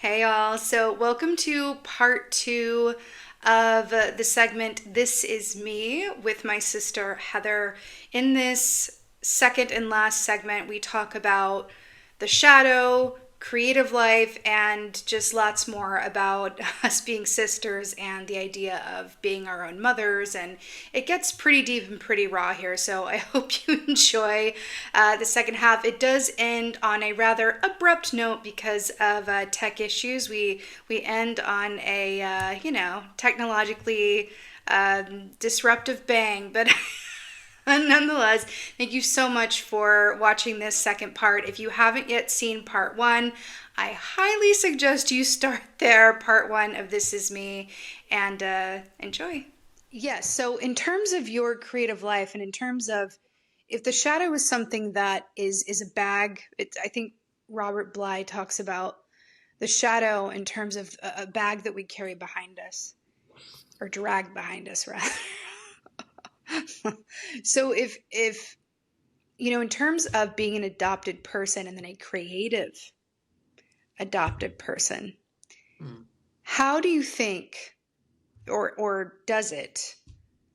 Hey all. So, welcome to part two of the segment This Is Me with my sister Heather. In this second and last segment, we talk about the shadow, creative life, and just lots more about us being sisters and the idea of being our own mothers. And it gets pretty deep and pretty raw here. So, I hope you enjoy the second half. It does end on a rather abrupt note because of tech issues. We end on a technologically disruptive bang, but nonetheless, thank you so much for watching this second part. If you haven't yet seen part one, I highly suggest you start there, part one of This Is Me, and enjoy. Yes, so in terms of your creative life and in terms of if the shadow is something that is a bag, I think Robert Bly talks about the shadow in terms of a bag that we carry behind us or drag behind us rather. So if in terms of being an adopted person and then a creative adopted person, Mm. how do you think or does it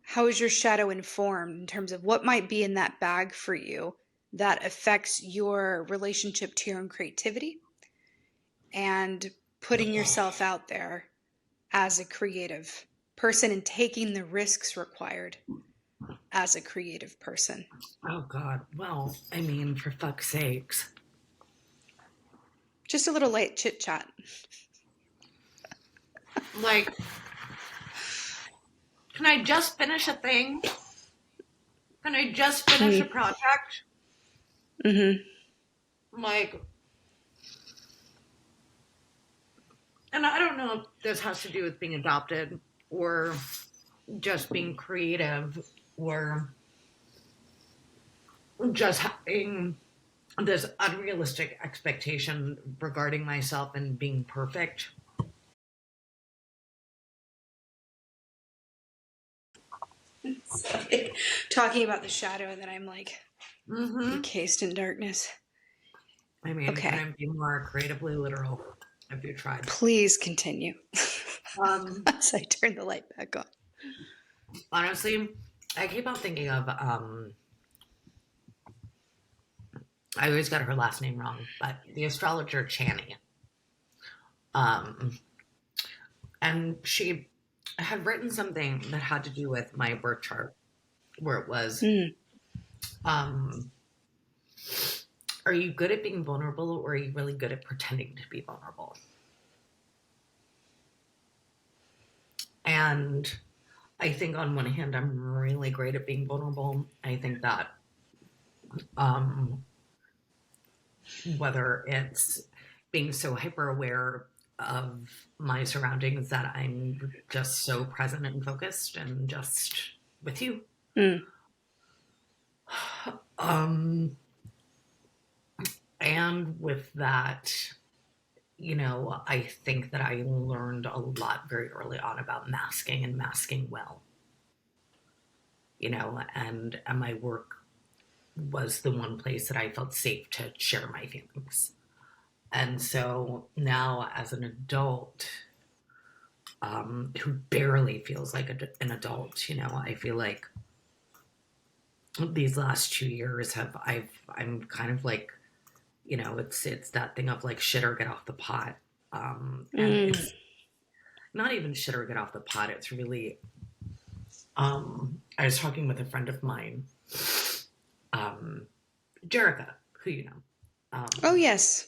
how is your shadow informed in terms of what might be in that bag for you that affects your relationship to your own creativity and putting yourself out there as a creative person and taking the risks required as a creative person? Oh God. Well, I mean, for fuck's sakes. Just a little light chit chat. Like, can I just finish a thing? Can I just finish a project? Mm-hmm. Like, and I don't know if this has to do with being adopted or just being creative or just having this unrealistic expectation regarding myself and being perfect. Talking about the shadow, and then I'm like Mm-hmm. encased in darkness. I mean, can Okay, I be more creatively literal? Have you tried? please continue Um, as I turn the light back on. Honestly, I keep on thinking of I always got her last name wrong, but the astrologer Chani. Um, and she had written something that had to do with my birth chart, where it was, Mm. um, are you good at being vulnerable or are you really good at pretending to be vulnerable? And I think on one hand, I'm really great at being vulnerable. I think that um, whether it's being so hyper aware of my surroundings that I'm just so present and focused and just with you. Mm. Um, and with that, I think that I learned a lot very early on about masking and masking well, and my work was the one place that I felt safe to share my feelings. And so now, as an adult, who barely feels like an adult. I feel like these last 2 years I'm kind of like, it's that thing of like shit or get off the pot. And Mm. it's not even shit or get off the pot. It's really, I was talking with a friend of mine, um, Jerica, who Oh, um, yes.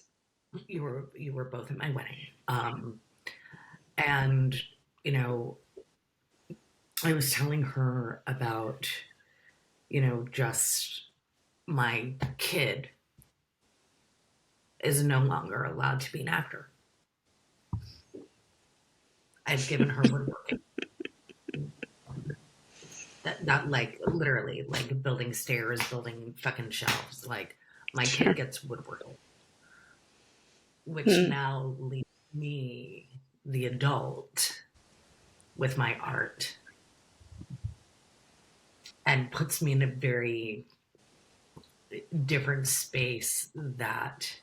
you were both at my wedding. And, you know, I was telling her about, just my kid is no longer allowed to be an actor. I've given her woodworking. That like literally like building stairs, building fucking shelves. Like my kid Sure. gets woodworking, which Mm. now leaves me, the adult, with my art and puts me in a very different space that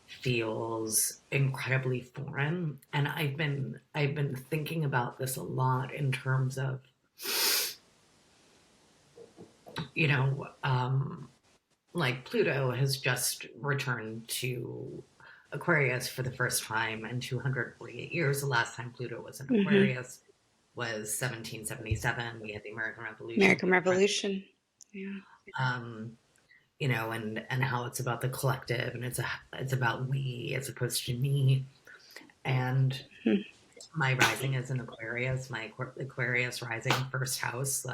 feels incredibly foreign. And I've been thinking about this a lot in terms of, you know, like Pluto has just returned to Aquarius for the first time in 248 years. The last time Pluto was in Hmm. Aquarius was 1777. We had the American Revolution. American Revolution. Yeah. Um, and how it's about the collective, and it's about we as opposed to me. And Hmm. my rising is in Aquarius, my Aquarius rising first house,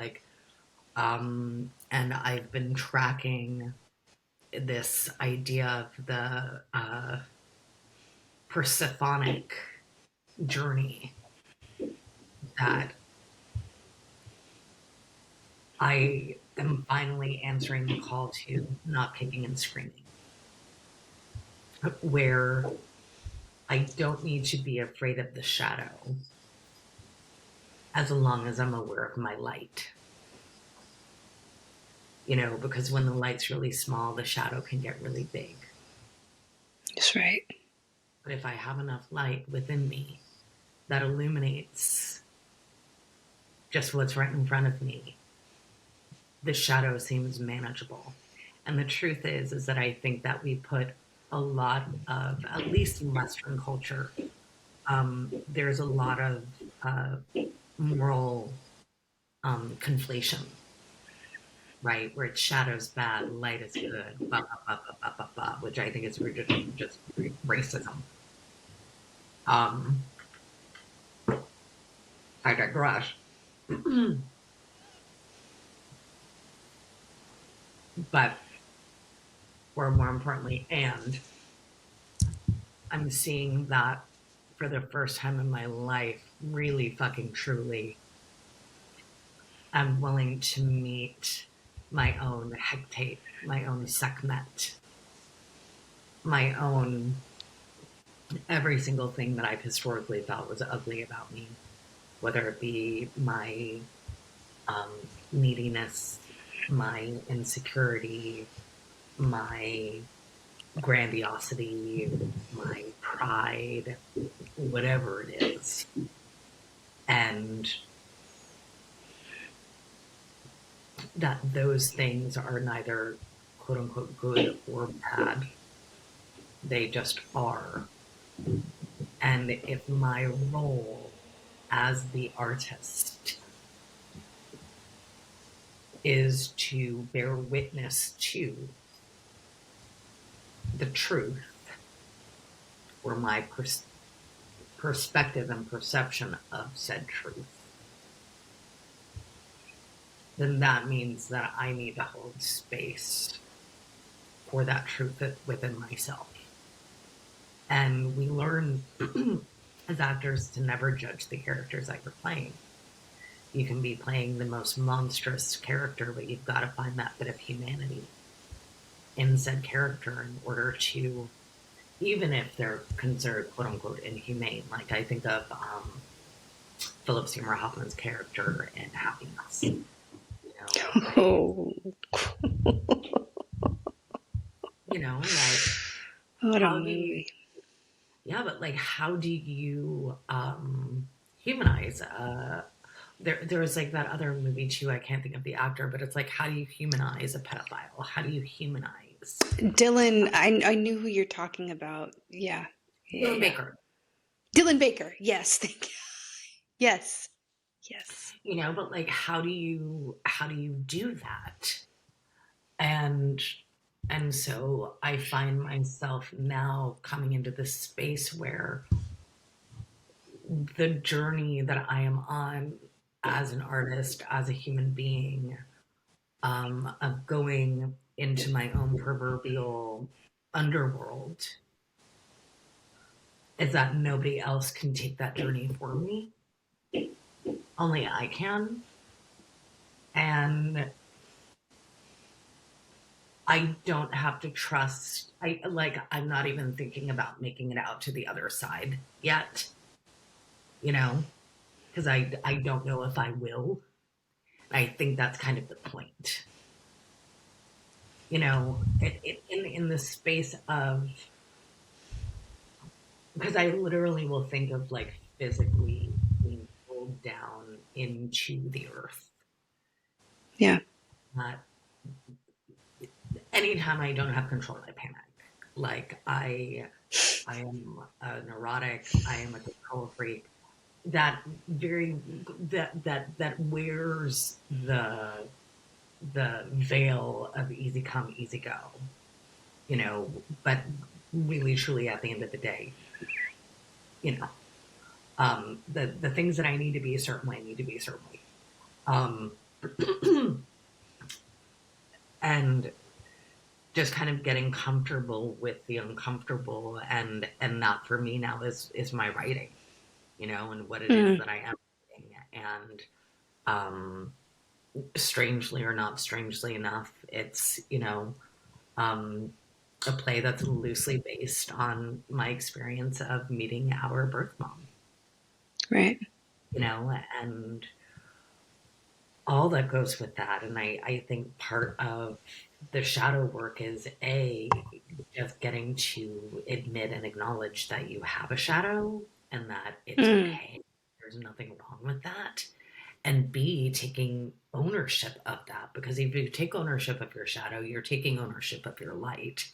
and I've been tracking this idea of the Persephonic journey that I am finally answering the call to not kicking and screaming, where I don't need to be afraid of the shadow as long as I'm aware of my light. Because when the light's really small, the shadow can get really big. That's right. But if I have enough light within me that illuminates just what's right in front of me, the shadow seems manageable. And the truth is that I think that we put a lot of, at least in Western culture, there's a lot of moral conflation, right? Where it's shadows bad, light is good, blah, blah, blah, blah, blah, blah, blah, which I think is just racism. Um, I digress. But, or more importantly, and I'm seeing that for the first time in my life, really fucking truly, I'm willing to meet my own hectate, my own Sekhmet, my own every single thing that I've historically felt was ugly about me, whether it be my um, neediness, my insecurity, my grandiosity, my pride, whatever it is. And that those things are neither quote unquote good or bad. They just are. And if my role as the artist is to bear witness to the truth or my perspective and perception of said truth, then that means that I need to hold space for that truth within myself. And we learn as actors to never judge the characters that you're playing. You can be playing the most monstrous character, but you've got to find that bit of humanity in said character in order to, even if they're considered quote unquote inhumane. Like I think of Philip Seymour Hoffman's character in Happiness. Like Oh, like what a how do you movie. yeah, but like how do you humanize there was like that other movie too, I can't think of the actor, but it's like how do you humanize a pedophile? How do you humanize Dylan, I knew who you're talking about. Yeah. Yeah, Dylan yeah. Baker? Dylan Baker. Yes, thank you. Yes. Yes. But like how do you do that? And so I find myself now coming into this space where the journey that I am on as an artist, as a human being, of going into my own proverbial underworld, is that nobody else can take that journey for me. Only I can. And I don't have to trust. I'm not even thinking about making it out to the other side yet, you know, because I don't know if I will. I think that's kind of the point. In the space of because I literally will think of like physically being pulled down into the earth. Yeah. Not anytime I don't have control, I panic. Like I am a neurotic. I am a control freak. That very that wears the veil of easy come, easy go. But really, truly, at the end of the day, you know, the things that I need to be certainly I need to be certainly. Um, and just kind of getting comfortable with the uncomfortable, and that for me now is my writing, and what it is Mm, that I am writing. And um strangely or not strangely enough, it's um a play that's loosely based on my experience of meeting our birth mom, right. and all that goes with that. And I think part of the shadow work is just getting to admit and acknowledge that you have a shadow and that it's Mm, okay. There's nothing wrong with that. And B, taking ownership of that. Because if you take ownership of your shadow, you're taking ownership of your light,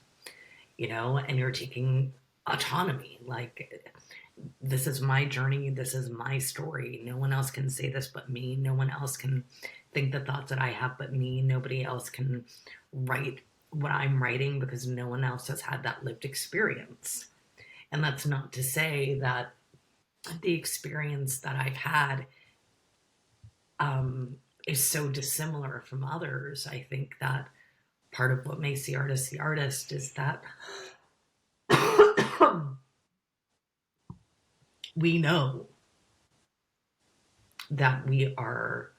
and you're taking autonomy. Like, this is my journey, this is my story. No one else can say this but me. No one else can think the thoughts that I have but me. Nobody else can write what I'm writing because no one else has had that lived experience. And that's not to say that the experience that I've had um, is so dissimilar from others. I think that part of what makes the artist is that we know that we are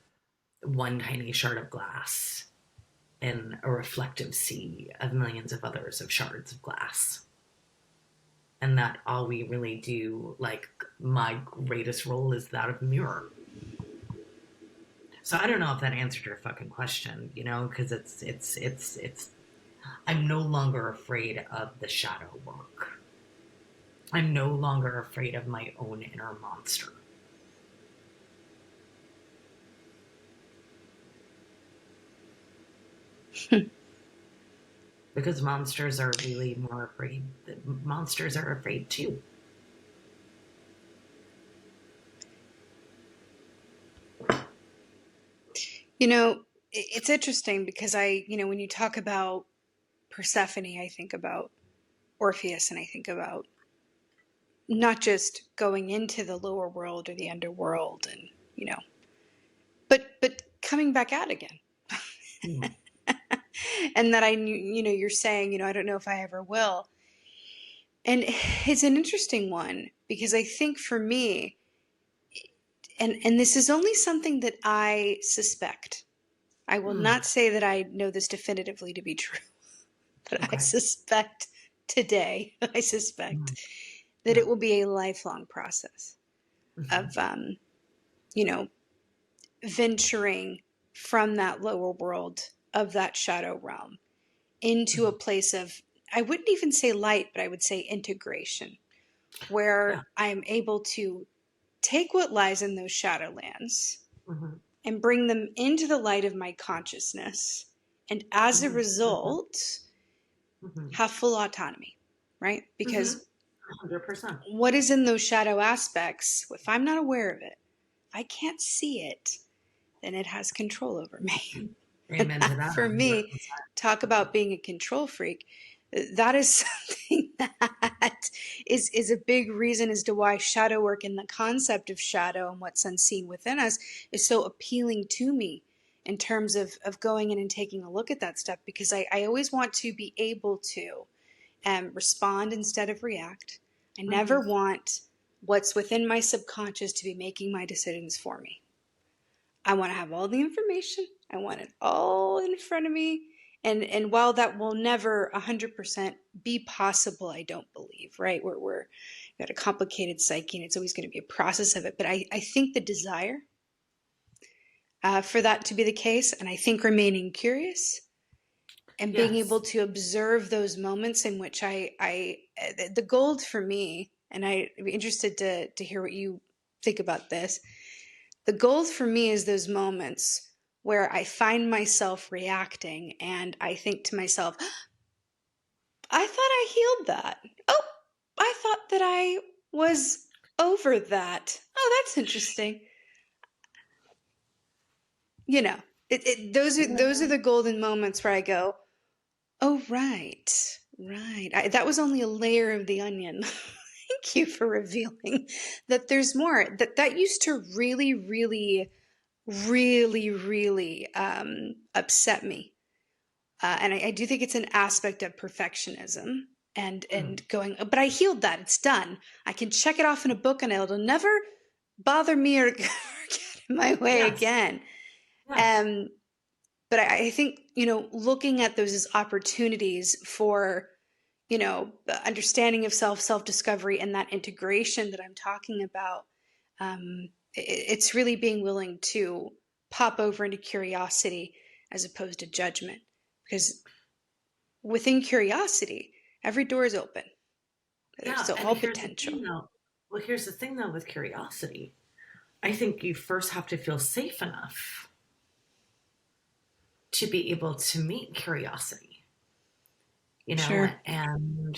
one tiny shard of glass in a reflective sea of millions of others of shards of glass. And that all we really do, like, my greatest role is that of mirror. So I don't know if that answered your fucking question, because it's I'm no longer afraid of the shadow work. I'm no longer afraid of my own inner monster. Because monsters are really more afraid. Monsters are afraid too. it's interesting because when you talk about Persephone, I think about Orpheus and I think about not just going into the lower world or the underworld and, but coming back out again. Mm. And that I knew, you're saying, I don't know if I ever will. And it's an interesting one because I think for me, and this is only something that I suspect. I will Mm. not say that I know this definitively to be true, but I Okay. suspect today, I Mm. suspect that Yeah. it will be a lifelong process Mm-hmm. of, you know, venturing from that lower world of that shadow realm into a Mm-hmm. place of, I wouldn't even say light, but I would say integration, Yeah. where I am able to take what lies in those shadowlands Mm-hmm. and bring them into the light of my consciousness. And as a Mm-hmm. Mm-hmm. result, Mm-hmm. have full autonomy, right? Mm-hmm. Because 100%. what is in those shadow aspects, if I'm not aware of it, if I can't see it, then it has control over me. And Amen to that, that. for me, 100%. talk about being a control freak. That is something that is a big reason as to why shadow work and the concept of shadow and what's unseen within us is so appealing to me in terms of going in and taking a look at that stuff, because I always want to be able to respond instead of react. I never Mm-hmm. want what's within my subconscious to be making my decisions for me. I want to have all the information. I want it all in front of me. And while that will never 100% be possible, I don't believe, right? We've got a complicated psyche and it's always going to be a process of it. But I think the desire for that to be the case, and I think remaining curious and being able Yes. to observe those moments in which the gold for me and I'd be interested to hear what you think about this. The gold for me is those moments where I find myself reacting and I think to myself, I thought I healed that. Oh, I thought that I was over that. Oh, that's interesting. You know, those are the golden moments where I go, oh, right, right. That was only a layer of the onion. Thank you for revealing that there's more. That used to really, really, really, really upset me. And I do think it's an aspect of perfectionism and going, but I healed that. It's done. I can check it off in a book and it'll never bother me or get in my way Yes. again. Yes. Um, but I think, looking at those as opportunities for, understanding of self discovery, and that integration that I'm talking about, it's really being willing to pop over into curiosity as opposed to judgment. Because within curiosity, every door is open. Yeah. So And all here's the potential. thing though. Well, here's the thing though with curiosity. I think you first have to feel safe enough to be able to meet curiosity, Sure. and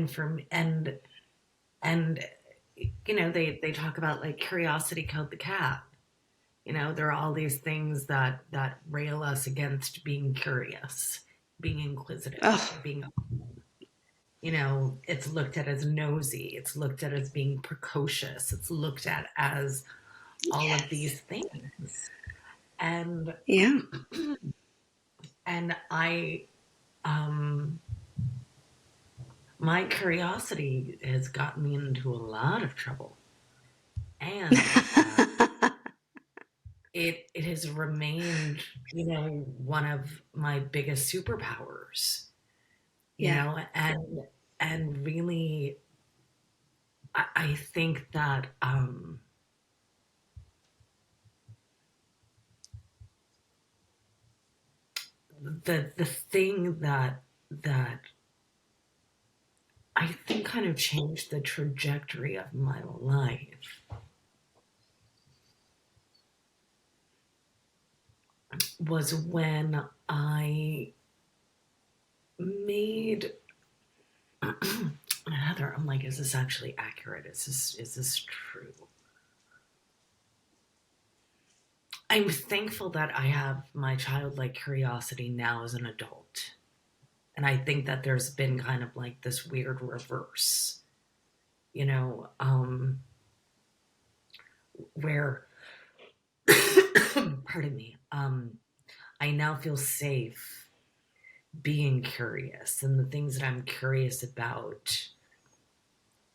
from and they talk about like curiosity killed the cat. There are all these things that rail us against being curious, being inquisitive, Oh, being, it's looked at as nosy, it's looked at as being precocious, it's looked at as all of yes. these things. And Yeah. and I my curiosity has gotten me into a lot of trouble. And it has remained, one of my biggest superpowers, Yeah. and really, I think that the thing that I think kind of changed the trajectory of my life was when I made Heather. I'm like, is this actually accurate? Is this true? I'm thankful that I have my childlike curiosity now as an adult. And I think that there's been kind of like this weird reverse, you know, um, where, pardon me, I now feel safe being curious, and the things that I'm curious about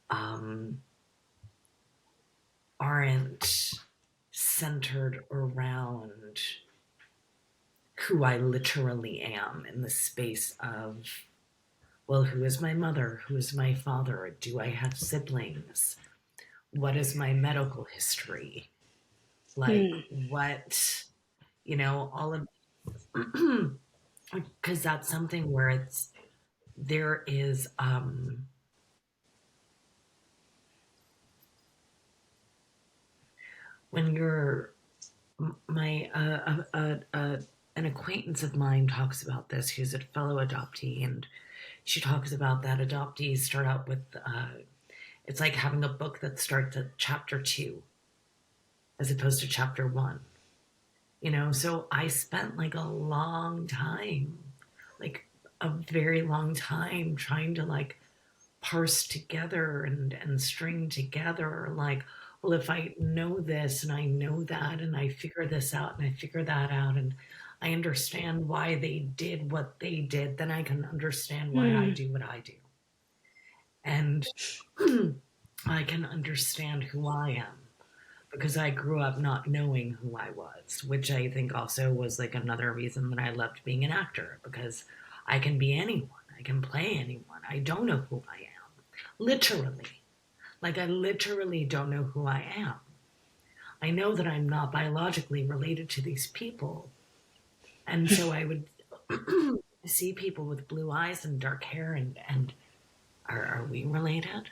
um, aren't centered around who I literally am in the space of, well, who is my mother? Who is my father? Do I have siblings? What is my medical history? Like, Hmm. what, all of, because that's something where there is, when you're, my, an acquaintance of mine talks about this, who's a fellow adoptee, and she talks about that adoptees start out with, it's like having a book that starts at chapter 2 as opposed to chapter 1. So I spent like a long time, like a very long time, trying to like parse together and string together, like, well, if I know this and I know that and I figure this out and I figure that out and I understand why they did what they did, then I can understand why I Hmm. do what I do. And I can understand who I am because I grew up not knowing who I was, which I think also was like another reason that I loved being an actor, because I can be anyone. I can play anyone. I don't know who I am. Literally. Like, I literally don't know who I am. I know that I'm not biologically related to these people. And so I would see people with blue eyes and dark hair, and are we related?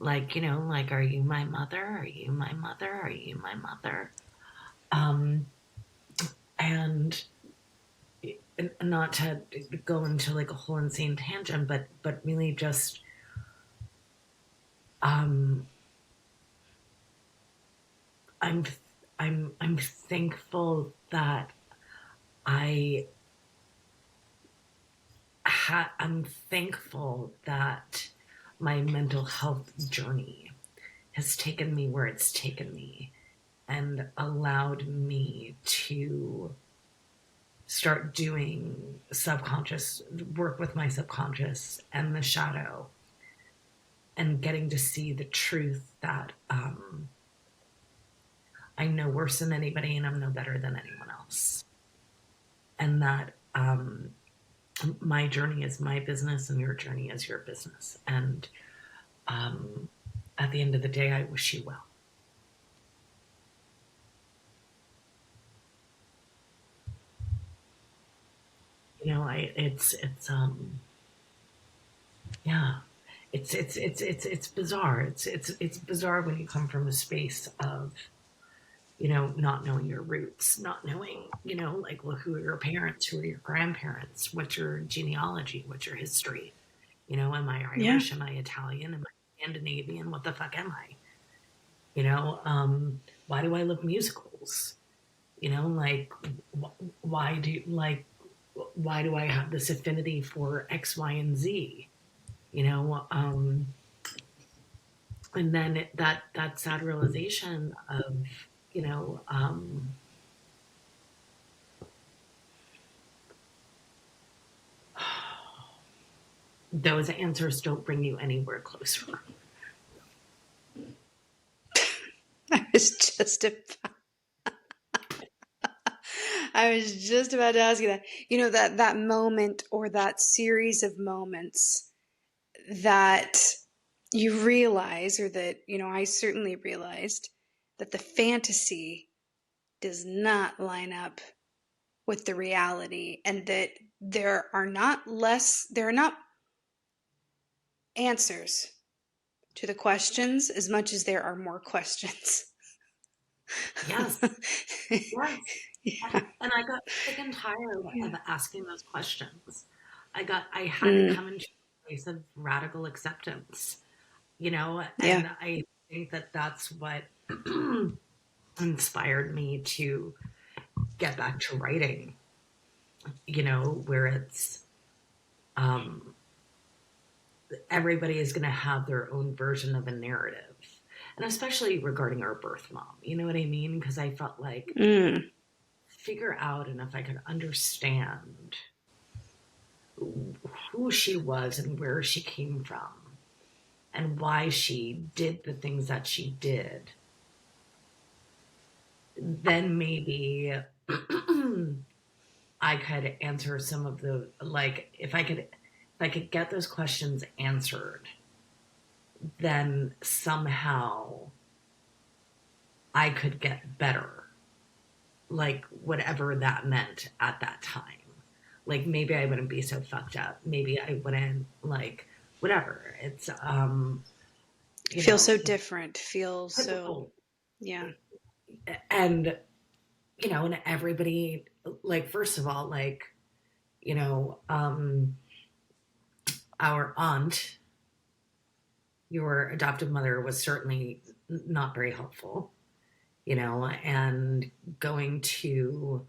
Like, like, are you my mother? Are you my mother? Are you my mother? Um, and not to go into like a whole insane tangent, but really just um, I'm I'm thankful that I I'm thankful that my mental health journey has taken me where it's taken me and allowed me to start doing subconscious work with my subconscious and the shadow and getting to see the truth that I'm no worse than anybody and I'm no better than anyone else. And that my journey is my business and your journey is your business. And um, at the end of the day, I wish you well. It's yeah, it's bizarre. It's bizarre when you come from a space of not knowing your roots, not knowing like, well, who are your parents, who are your grandparents, what's your genealogy, what's your history. Am I Yeah. Irish? Am I Italian? Am I Scandinavian? What the fuck am I? Why do I love musicals? Like, why do like why do I have this affinity for X, Y, and Z? You know, and then that sad realization of you know um, those answers don't bring you anywhere closer. I was just about, I was just about to ask you that. That moment or that series of moments that you realize, or that, I certainly realized that the fantasy does not line up with the reality, and that there are not answers to the questions as much as there are more questions. Yes, yes. Yeah. And I got sick and tired Yeah. of asking those questions. I had to Mm, come into a place of radical acceptance, yeah. and I think that that's what inspired me to get back to writing, where it's um, everybody is going to have their own version of a narrative. And especially regarding our birth mom, you know what I mean? Because I felt like Mm, figure out and if I could understand who she was and where she came from and why she did the things that she did, then maybe I could answer some of the like if I could get those questions answered, then somehow I could get better, like whatever that meant at that time. Like maybe I wouldn't be so fucked up. Maybe I wouldn't like whatever. It's you feel know, so different. Feel so, typical. yeah. And and everybody like first of all, like, you know, um our aunt, your adoptive mother was certainly not very helpful, and going to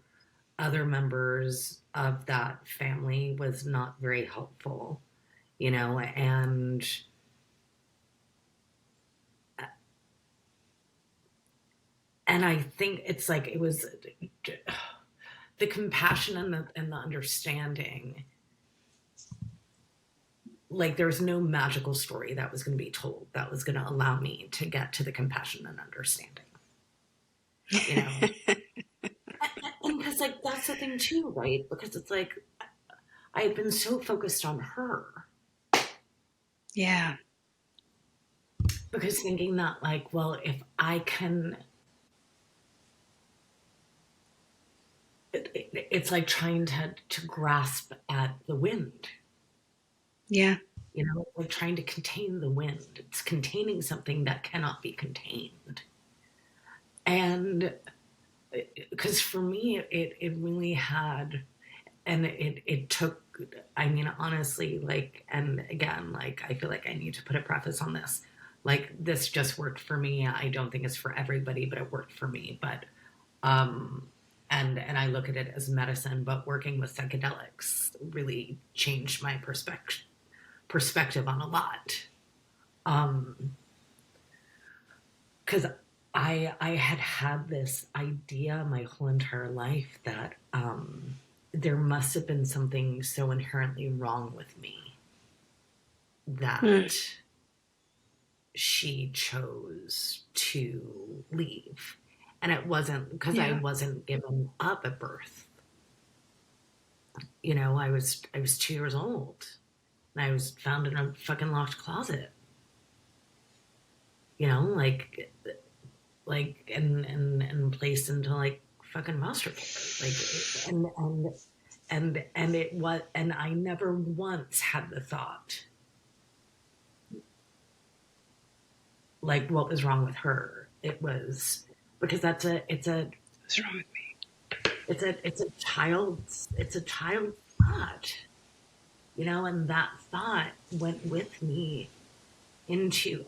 other members of that family was not very helpful, and I think it's like it was the compassion and the understanding. Like there's no magical story that was going to be told that was going to allow me to get to the compassion and understanding, you know. And because like that's the thing too, right? Because it's like I've been so focused on her Yeah. because thinking that like, well, if I can, it's like trying to grasp at the wind, Yeah. like trying to contain the wind. It's containing something that cannot be contained. And because for me, it really had, and it took, I mean, honestly, like, and again, like, I feel like I need to put a preface on this. Like, this just worked for me. I don't think it's for everybody, but it worked for me. But, um, and I look at it as medicine, but working with psychedelics really changed my perspective on a lot. Because I had had this idea my whole entire life that there must have been something so inherently wrong with me Mm. that she chose to leave. And it wasn't because I Yeah. wasn't given up at birth. I was 2 years old and I was found in a fucking locked closet. Like and placed into like fucking foster care. Like and it was, and I never once had the thought like what was wrong with her. It was because What's wrong with me? it's a child's thought, and that thought went with me into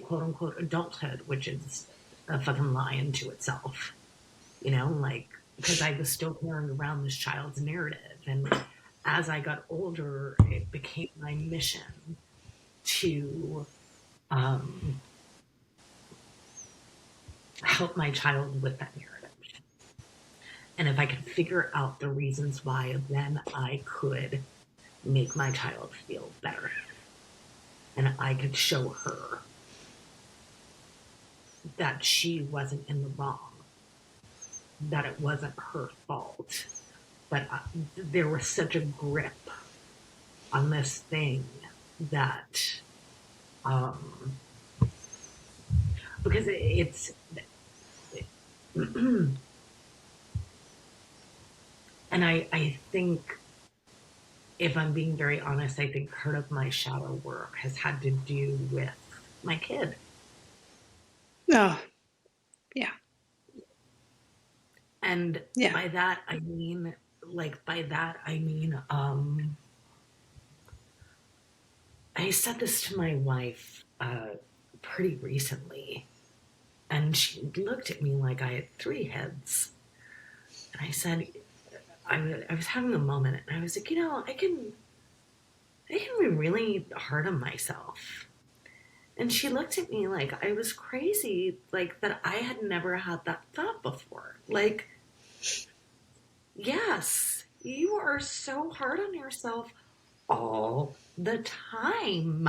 quote unquote adulthood, which is a fucking lie into itself. Like, because I was still carrying around this child's narrative. And as I got older, it became my mission to um, help my child with that narrative. And if I could figure out the reasons why, then I could make my child feel better. And I could show her that she wasn't in the wrong, that it wasn't her fault. But there was such a grip on this thing that um, because it's and I think if I'm being very honest, I think part of my shadow work has had to do with my kid. Oh, yeah. And Yeah. by that I mean, I said this to my wife pretty recently, and she looked at me like I had three heads. And I said, I was having a moment, and I was like, I can be really hard on myself. And she looked at me like I was crazy, like that I had never had that thought before. Like, yes, you are so hard on yourself all the time.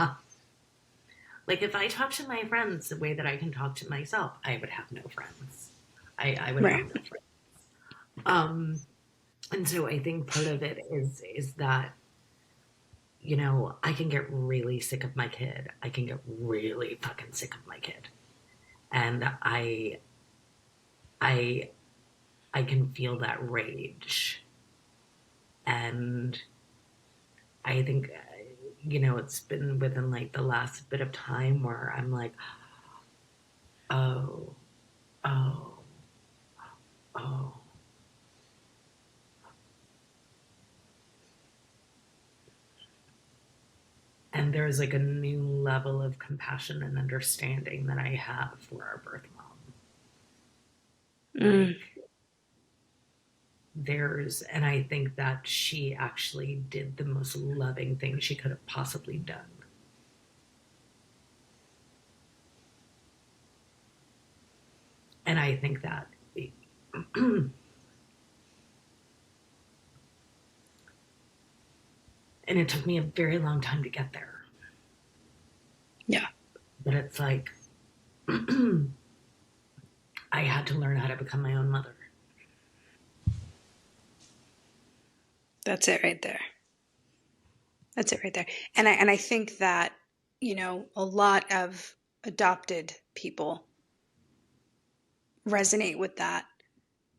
Like, if I talk to my friends the way that I can talk to myself, I would have no friends. I would have Right. no friends. Um, and so I think part of it is that I can get really sick of my kid. I can get really fucking sick of my kid, and I I can feel that rage, and I think it's been within like the last bit of time where I'm like, oh, oh, oh, and there's like a new level of compassion and understanding that I have for our birth mom. Mm. Like, and I think that she actually did the most loving thing she could have possibly done. And I think that, and it took me a very long time to get there. Yeah. But it's like, I had to learn how to become my own mother. That's it right there. That's it right there. And I think that, a lot of adopted people resonate with that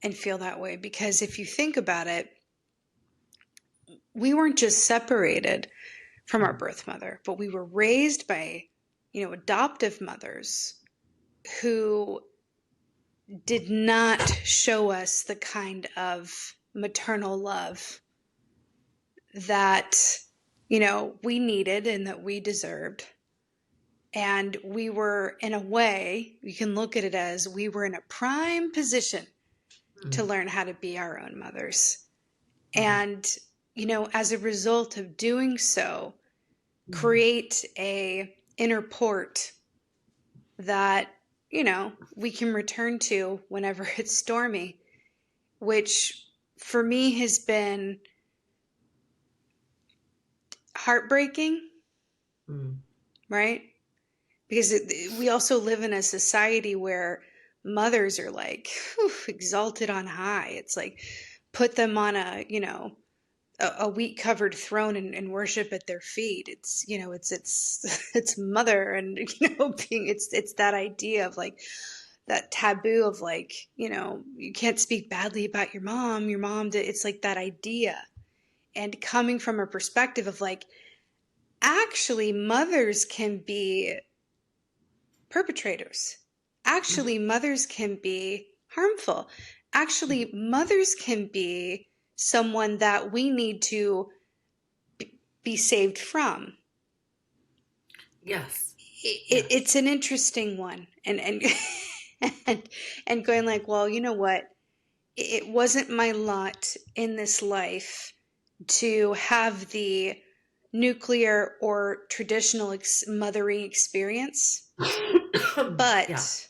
and feel that way because if you think about it, we weren't just separated. from our birth mother, but we were raised by, adoptive mothers who did not show us the kind of maternal love that, we needed and that we deserved. And we were, in a way, you can look at it as we were in a prime position to Mm. learn how to be our own mothers. Mm. And, as a result of doing so, Mm. create a inner port that, we can return to whenever it's stormy, which for me has been heartbreaking, Mm. right? Because we also live in a society where mothers are like exalted on high. It's like put them on a wheat covered throne and worship at their feet. It's it's mother, and being it's that idea of like that taboo of like you can't speak badly about your mom. Your mom did. It's like that idea, and coming from a perspective of like actually mothers can be perpetrators. Mhm. Actually, mothers can be harmful. Actually, mothers can be someone that we need to be saved from. Yes. It's Yes. an interesting one, and and going like, well, you know what? It wasn't my lot in this life to have the nuclear or traditional mothering experience, Yeah. but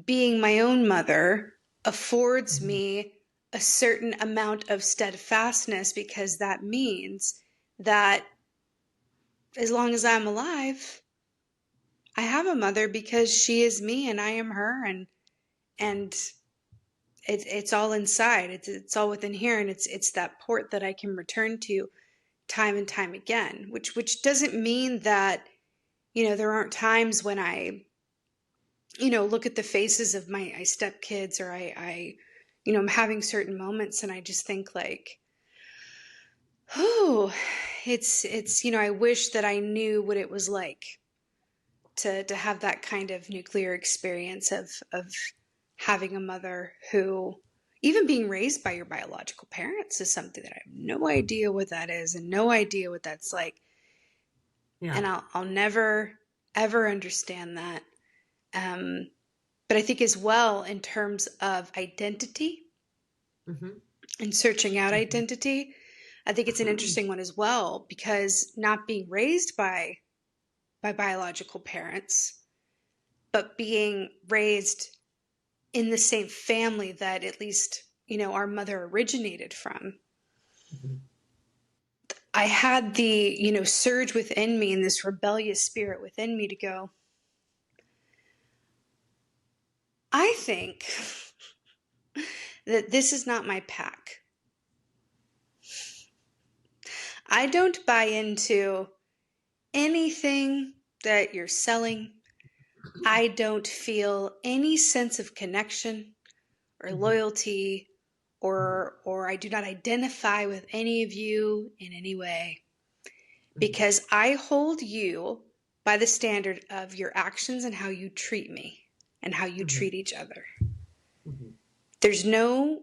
being my own mother affords Mhm. me a certain amount of steadfastness because that means that as long as I'm alive, I have a mother because she is me and I am her, and it's all inside. It's all within here, and it's that port that I can return to time and time again. Which doesn't mean that there aren't times when I look at the faces of my stepkids, or I'm having certain moments and I just think like, oh, it's I wish that I knew what it was like to have that kind of nuclear experience of having a mother who, even being raised by your biological parents, is something that I have no idea what that is and no idea what that's like. Yeah. And I'll never ever understand that. Um, but I think as well, in terms of identity Hmm. and searching out identity, I think it's an interesting one as well, because not being raised by biological parents, but being raised in the same family that at least our mother originated from. Hmm. I had the surge within me and this rebellious spirit within me to go, I think that this is not my pack. I don't buy into anything that you're selling. I don't feel any sense of connection or Hmm. loyalty, or I do not identify with any of you in any way, Hmm. because I hold you by the standard of your actions and how you treat me and how you Hmm. treat each other. Hmm. There's no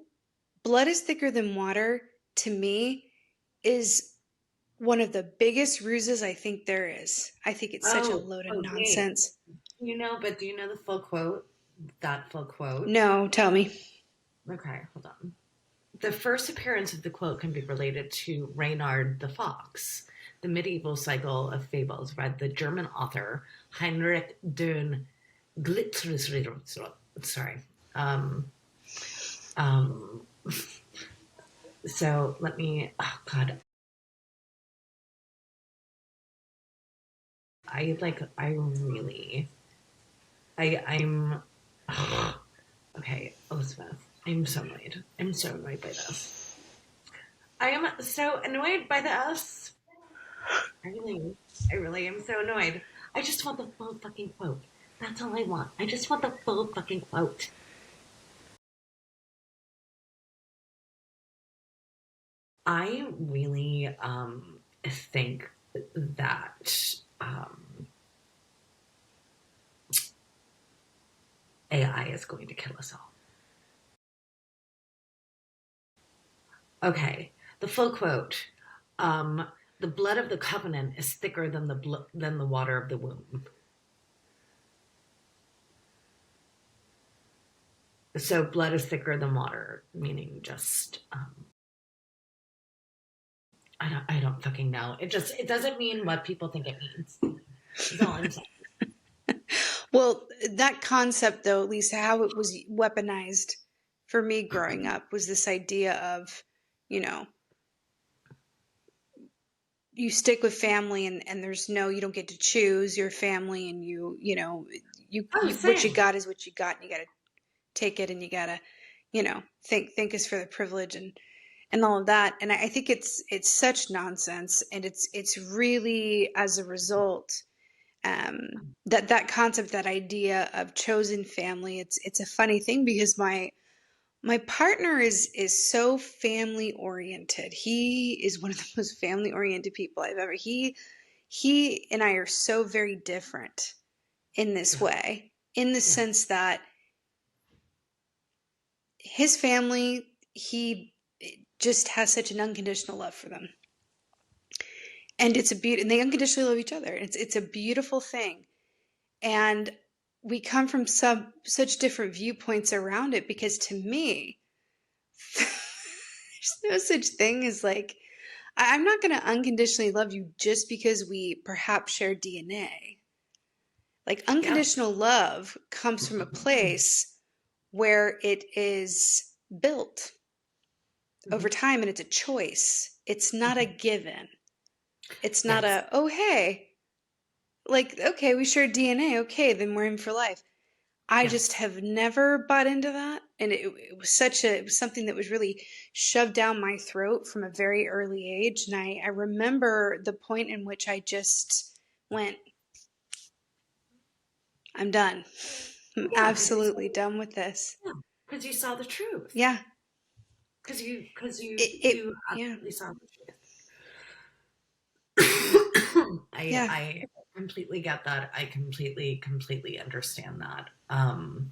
blood is thicker than water, to me, is one of the biggest ruses I think there is. I think it's such a Oh, load of oh, wait. nonsense. But do you know the full quote? That full quote? No, tell me. Okay, hold on. The first appearance of the quote can be related to Reynard the Fox, the medieval cycle of fables by the German author Heinrich den Glitzrisritter. Sorry. Um, um, so let me. Oh God, I like. I really. I'm. Okay, Elizabeth. I'm so annoyed. I'm so annoyed by this. I am so annoyed by this. I really, I really am so annoyed. I just want the full fucking quote. That's all I want. I just want the full fucking quote. I really think that AI is going to kill us all. Okay, the full quote. Um, the blood of the covenant is thicker than than the water of the womb. So blood is thicker than water, meaning just I don't fucking know. It doesn't mean what people think it means. That's all I'm saying. Well, that concept, though, at least how it was weaponized for me growing up, was this idea of, you know, you stick with family and there's no, you don't get to choose your family and Oh, what you same. got is what you got and you got to take it and you got to, think is for the privilege and all of that. And I think it's such nonsense. And it's really as a result, that concept, that idea of chosen family, it's a funny thing because my partner is so family oriented. He is one of the most family oriented people I've ever. He and I are so very different in this Yeah. way, in the Yeah. sense that his family, he just has such an unconditional love for them. And it's a beauty, and they unconditionally love each other. It's a beautiful thing. And we come from such different viewpoints around it because to me, there's no such thing as like, I'm not going to unconditionally love you just because we perhaps share DNA. Like, Yeah. unconditional love comes from a place where it is built over Mhm. time and it's a choice. It's not a Mhm. given. It's not Yes. a, oh, hey, like, okay, we share DNA. Okay, then we're in for life. I just Yes. have never bought into that. And it was something that was really shoved down my throat from a very early age. And I remember the point in which I just went, I'm done. I'm Yeah, because you saw absolutely done with this. yeah, because you saw the truth. Yeah. Because you Yeah. absolutely saw the truth. Yeah. I completely get that. I completely understand that. And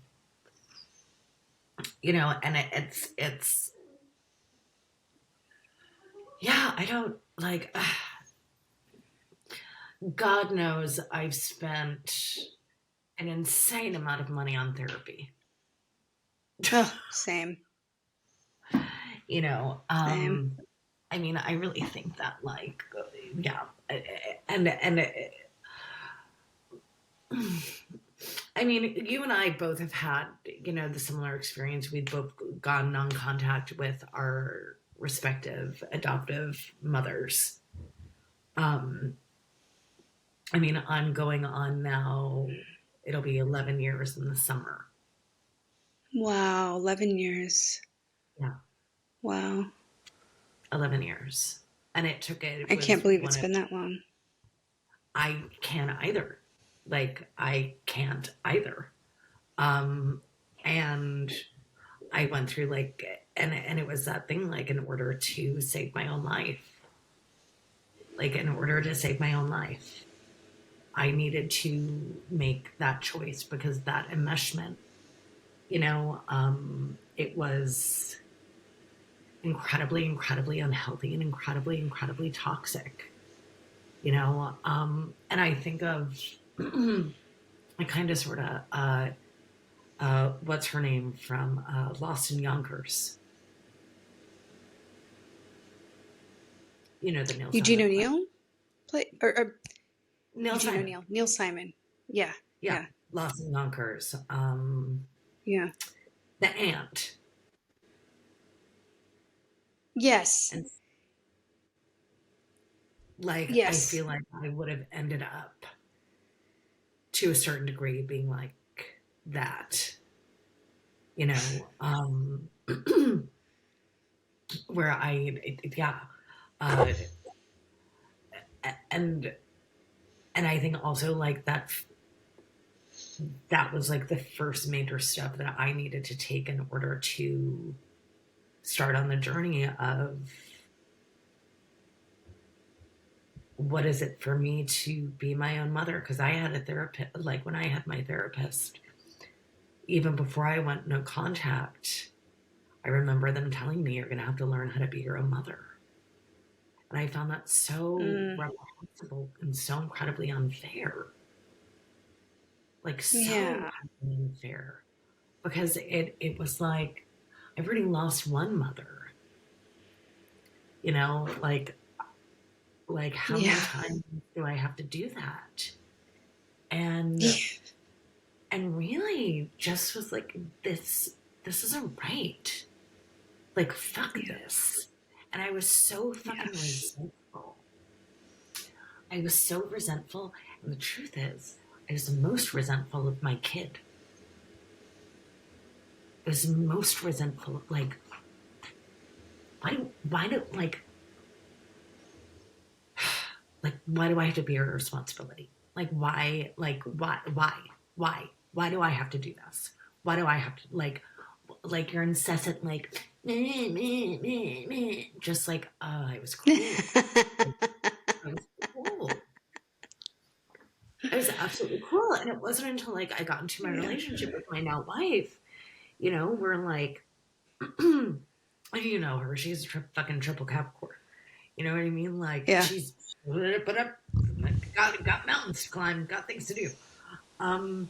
it's yeah, I don't like God knows I've spent an insane amount of money on therapy. Oh, same. you know, Same. um I mean, I really think that yeah, and I mean, you and I both have had, the similar experience. We've both gone non-contact with our respective adoptive mothers. Um, I mean, I'm going on now. It'll be 11 years in the summer. Wow. 11 years. Yeah, Wow. 11 years. And it I can't was believe one it's of, been that long. I can't either. Like, I can't either. Um, and I went through and it was that thing, like, in order to save my own life, I needed to make that choice because that enmeshment, it was incredibly unhealthy and incredibly toxic, and I think of, I kind of sort of, what's her name from Lost in Yonkers, the Neil Eugene Simon play. O'Neill? Or Neil Eugene Simon. O'Neill. Neil Simon. Yeah. Yeah, Yeah. Lost in Yonkers. Yeah. The Ant, Yes. and like I Yes. feel like I would have ended up to a certain degree being like that, you know, um, where yeah, uh, and I think also like that was like the first major step that I needed to take in order to start on the journey of what is it for me to be my own mother? Because I had a therapist, like when I had my therapist, even before I went no contact, I remember them telling me you're going to have to learn how to be your own mother. And I found that so Mm. reprehensible and so incredibly unfair. Like, so Yeah. incredibly unfair. Because it was like, I've already lost one mother, you know, like how many Yeah. times do I have to do that? And really just was like, this isn't right. Like, fuck Yeah. this. And I was so fucking Yes. resentful. I was so resentful. And the truth is, I was the most resentful of my kid. I was most resentful of, like, why do, why do I have to bear responsibility? Why do I have to do this? Why do I have to, like your incessant, like, meh, meh, meh, meh, just like, I was cruel. I was cruel. I was absolutely cruel. And it wasn't until like I got into my Yeah. relationship with my now wife, you know, we're like, you know her, she's fucking triple Capricorn. You know what I mean? Like Yeah. she's put up, got mountains to climb, got things to do. Um,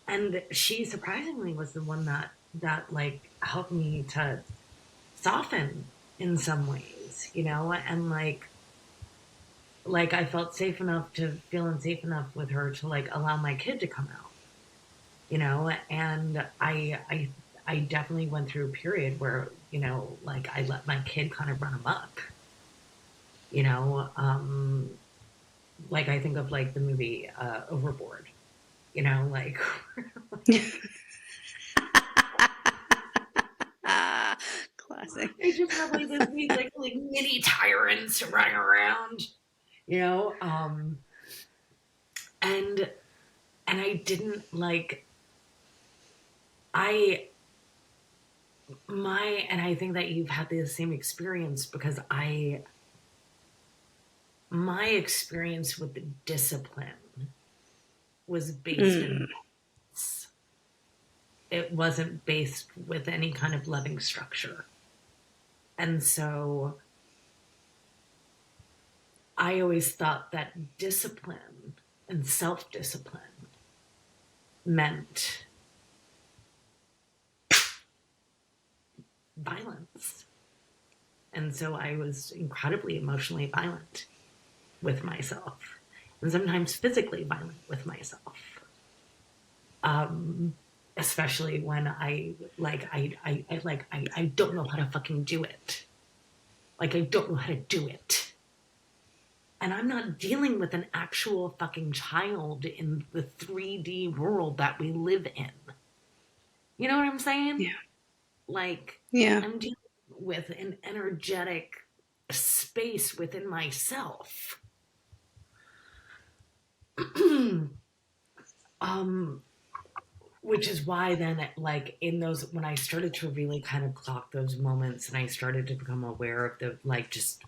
and she surprisingly was the one that like helped me to soften in some ways, you know, and like I felt safe enough to feel unsafe enough with her to like allow my kid to come out, you know, and I definitely went through a period where, you know, like I let my kid kind of run amok, you know, like I think of like the movie Overboard, you know, like Ah, classic. they just have like these like mini tyrants running around, you know, and I didn't like I my and I think that you've had the same experience because I my experience with the discipline was based in Mm. this. It wasn't based with any kind of loving structure. And so I always thought that discipline and self discipline meant violence. And so I was incredibly emotionally violent with myself and sometimes physically violent with myself. Um, Especially when I don't know how to fucking do it. Like I don't know how to do it. And I'm not dealing with an actual fucking child in the 3D world that we live in. You know what I'm saying? Yeah. Like, Yeah. I'm dealing with an energetic space within myself. um, which is why then, like, in those, when I started to really kind of clock those moments and I started to become aware of the, like, just,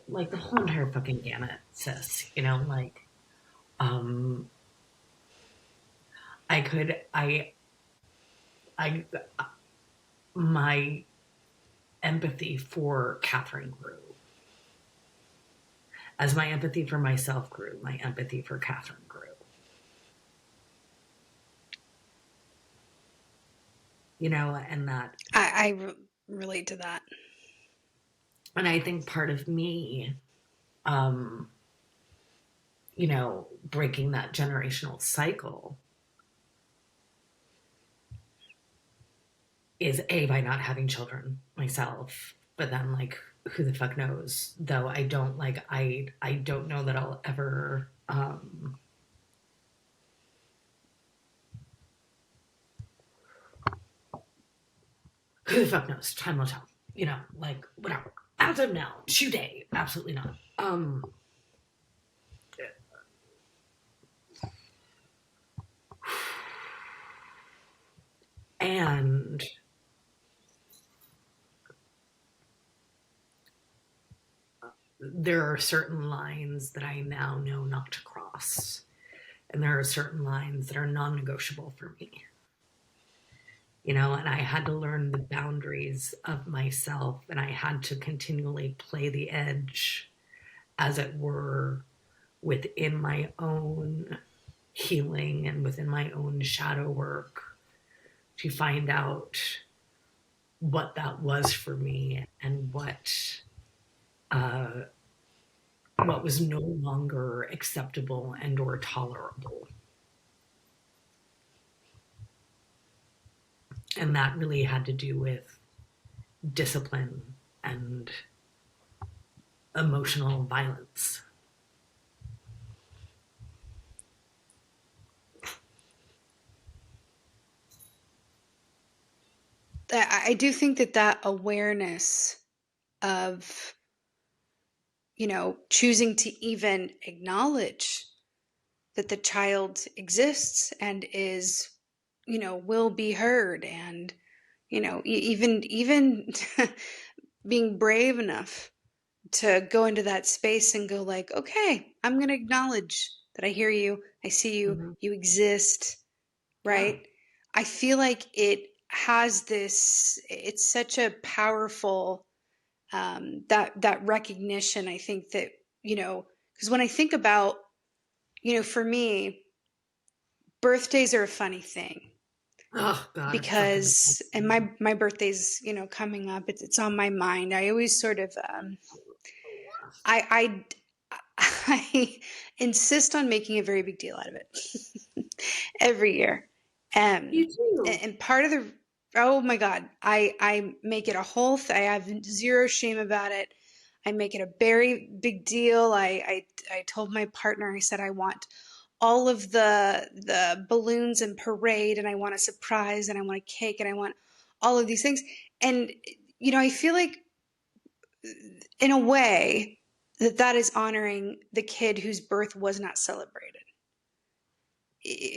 like, the whole entire fucking gamut, sis, you know, like, um, I could, I, my empathy for Catherine grew. As my empathy for myself grew, my empathy for Catherine grew. You know, and that, Relate to that. and I think part of me, um, you know, breaking that generational cycle is A, by not having children myself, but then like who the fuck knows? Though I don't like I don't know that I'll ever who the fuck knows? Time will tell. You know, like whatever. As of now, today, absolutely not. And there are certain lines that I now know not to cross. And there are certain lines that are non-negotiable for me. And I had to learn the boundaries of myself, and I had to continually play the edge, as it were, within my own healing and within my own shadow work to find out what that was for me and uh, what was no longer acceptable and or tolerable. And that really had to do with discipline and emotional violence. I do think that that awareness of, choosing to even acknowledge that the child exists and is, will be heard, and, even being brave enough to go into that space and go like, okay, I'm going to acknowledge that I hear you, I see you, Mm-hmm. you exist, Yeah. right? I feel like it has this, it's such a powerful, that recognition. I think that, because when I think about, for me, birthdays are a funny thing Oh God, it's such a big because, and my birthday's, coming up. It's on my mind. I always sort of, I I insist on making a very big deal out of it every year. You Um, too. and part of the, oh my God, I make it a whole I have zero shame about it. I make it a very big deal. I told my partner, I said, I want all of the balloons and parade, and I want a surprise, and I want a cake, and I want all of these things. And, I feel like in a way that that is honoring the kid whose birth was not celebrated.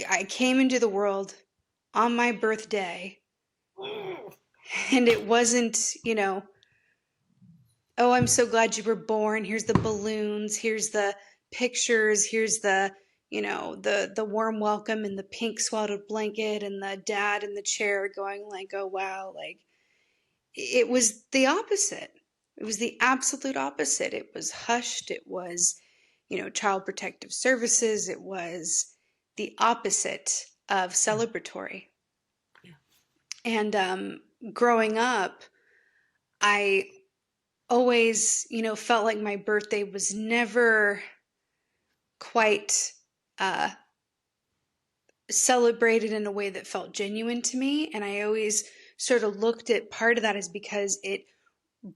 I came into the world on my birthday, and it wasn't, oh, I'm so glad you were born. Here's the balloons, here's the pictures, here's the, the warm welcome and the pink swaddled blanket and the dad in the chair going like, oh wow, like it was the opposite. It was the absolute opposite. It was hushed. It was, child protective services. It was the opposite of Yeah. celebratory. Yeah. And growing up, I always, felt like my birthday was never quite uh, celebrated in a way that felt genuine to me. And I always sort of looked at part of that as because it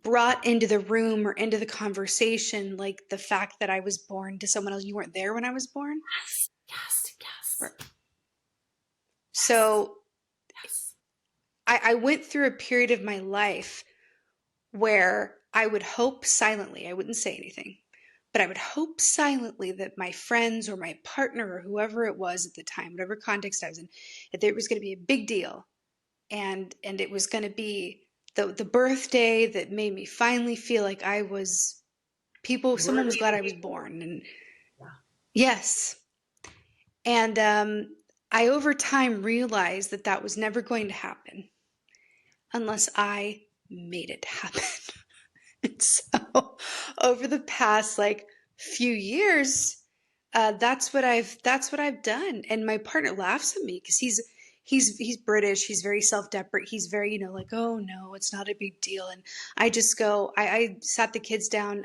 brought into the room or into the conversation like the fact that I was born to someone else. You weren't there when I was born. Yes. Yes. Yes. Yes. So Yes. I went through a period of my life where I would hope silently, I wouldn't say anything, but I would hope silently that my friends or my partner or whoever it was at the time, whatever context I was in, that there was going to be a big deal, and it was going to be the birthday that made me finally feel like I was people, someone was Worthy glad to I was be born. born. And Yeah. yes. And I, over time, realized that that was never going to happen unless I made it happen. And so, over the past like few years, that's what I've done. And my partner laughs at me because he's British. He's very self-deprecate. He's very, like, oh no, it's not a big deal. And I just go. I sat the kids down.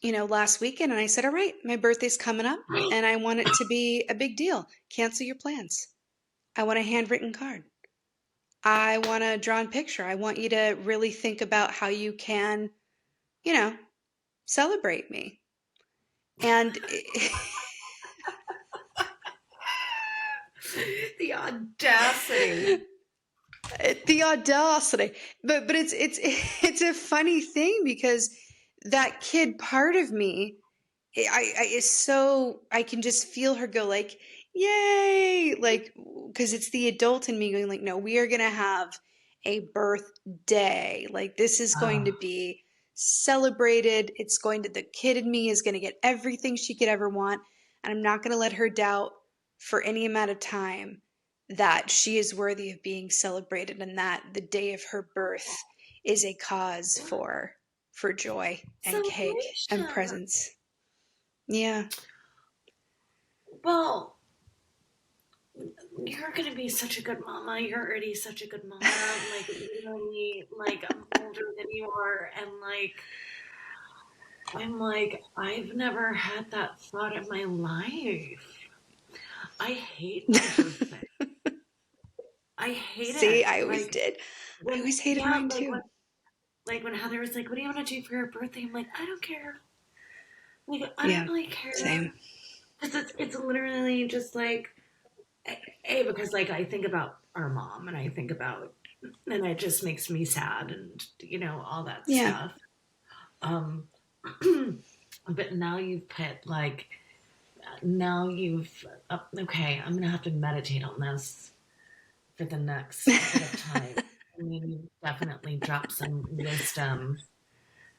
Last weekend, and I said, all right, my birthday's coming up and I want it to be a big deal. Cancel your plans. I want a handwritten card. I want a drawn picture. I want you to really think about how you can, you know, celebrate me. And The audacity. the audacity. But it's a funny thing because that kid part of me, I is so I can just feel her go like, yay, like because it's the adult in me going like, no, we are gonna have a birthday. Like this is going to Oh, be celebrated. It's going to, the kid in me is going to get everything she could ever want. And I'm not going to let her doubt for any amount of time that she is worthy of being celebrated and that the day of her birth is a cause for joy and cake and Celebration. presents. Yeah. Well, you're gonna be such a good mama. You're already such a good mama. Like literally, like I'm older than you are, and I've never had that thought in my life. I hate my birthday. I hate See, it. I always did. I When always hated yeah, mine too. like when Heather was like, "What do you want to do for your birthday?" I'm like, "I don't care. Like I don't Yeah, really care." same. Because it's literally just like a because like I think about our mom and I think about and it just makes me sad and all that Yeah. stuff. Um, but now you've put like now you've okay. I'm gonna have to meditate on this for the next bit of time. I mean, you definitely dropped some wisdom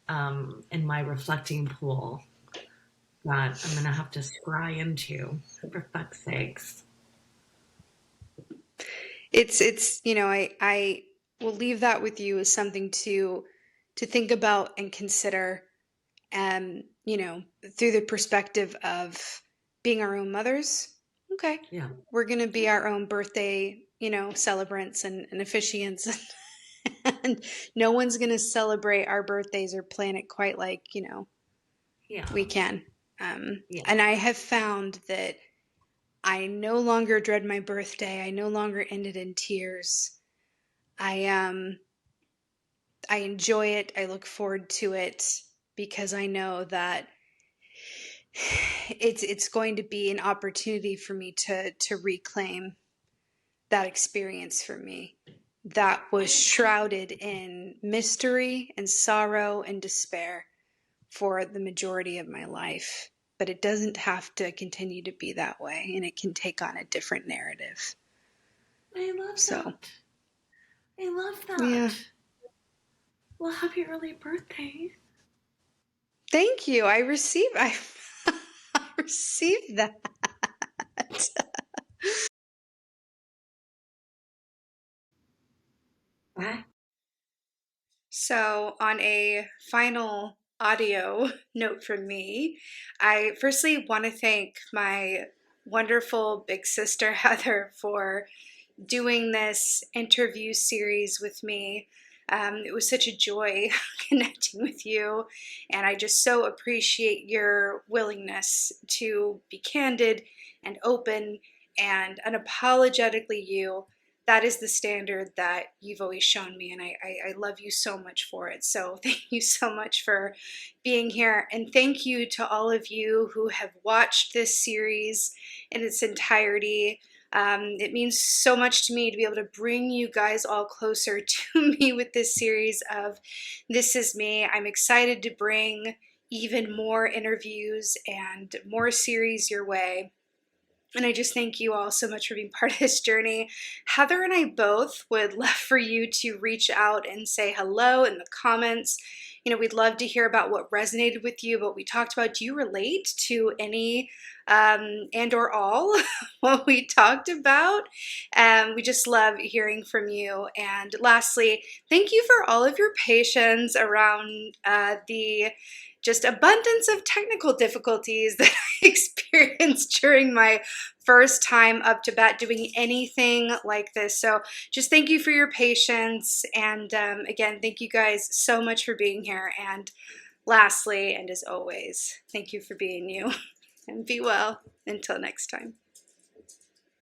in my reflecting pool that I'm gonna have to scry into for fuck's sakes. I will leave that with you as something to think about and consider, through the perspective of being our own mothers. Okay. Yeah. We're going to be our own birthday, celebrants and officiants. And no one's going to celebrate our birthdays or plan it quite like, we Yeah. can. Yeah. And I have found that I no longer dread my birthday. I no longer end it in tears. I I enjoy it. I look forward to it because I know that it's going to be an opportunity for me to reclaim that experience for me that was I shrouded in mystery and sorrow and despair for the majority of my life. But it doesn't have to continue to be that way, and it can take on a different narrative. I love So, that. I love yeah. that. Well, happy early birthday. Thank you. I I received that. Bye. So, on a final audio note from me, I firstly want to thank my wonderful big sister Heather for doing this interview series with me. It was such a joy connecting with you, and I just so appreciate your willingness to be candid and open and unapologetically you. That is the standard that you've always shown me, and I love you so much for it. So, thank you so much for being here, and thank you to all of you who have watched this series in its entirety. It means so much to me to be able to bring you guys all closer to me with this series of This Is Me. I'm excited to bring even more interviews and more series your way. And I just thank you all so much for being part of this journey. Heather and I both would love for you to reach out and say hello in the comments. We'd love to hear about what resonated with you, what we talked about. Do you relate to any and or all what we talked about? We just love hearing from you. And lastly, thank you for all of your patience around the just abundance of technical difficulties that I experienced during my first time up to bat doing anything like this. So just thank you for your patience. And again, thank you guys so much for being here. And lastly, and as always, thank you for being you. And be well until next time.